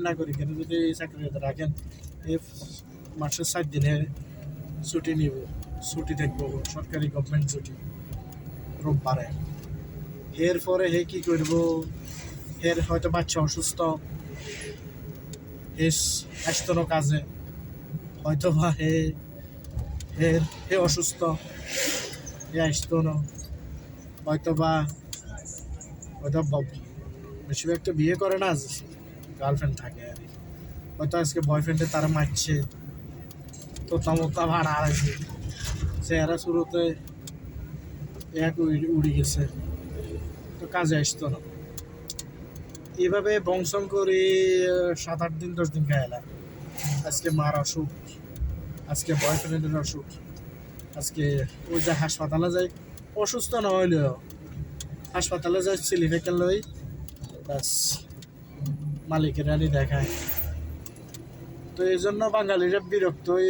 নাগরিকের যদি চাকরিতে রাখেন এই মাসের 7 দিনে ছুটি নিব, ছুটি থাকবো সরকারি গভর্নমেন্ট ছুটি রোববারে। এর পরে হে কি করব, এর হয়তো বাচ্চা অসুস্থ, হে আসতো না কাজে, হয়তো বা হে অসুস্থ, হে আসতো না, হয়তো বা বেশিরভাগ একটা বিয়ে করে না, গার্লফ্রেন্ড থাকে আর হয়তো আজকে বয়ফ্রেন্ডে তারা মারছে, তো তমতা ভাড়া আছে চেহারা শুরুতে এক উড়ে গেছে, তো কাজে আসতো না। এইভাবে বংশন করে 7-8 দিন 10 দিন খাইলাম। আজকে মার অসুখ, আজকে বয়ফ্রেন্ডের অসুখ, আজকে ওই যে হাসপাতালে যাই, অসুস্থ না হইলেও হাসপাতালে যাই সিলিফেকেল লই, ব্যাস মালিকের রানি দেখায়। তো এই জন্য বাঙালিরা বিরক্ত হয়ে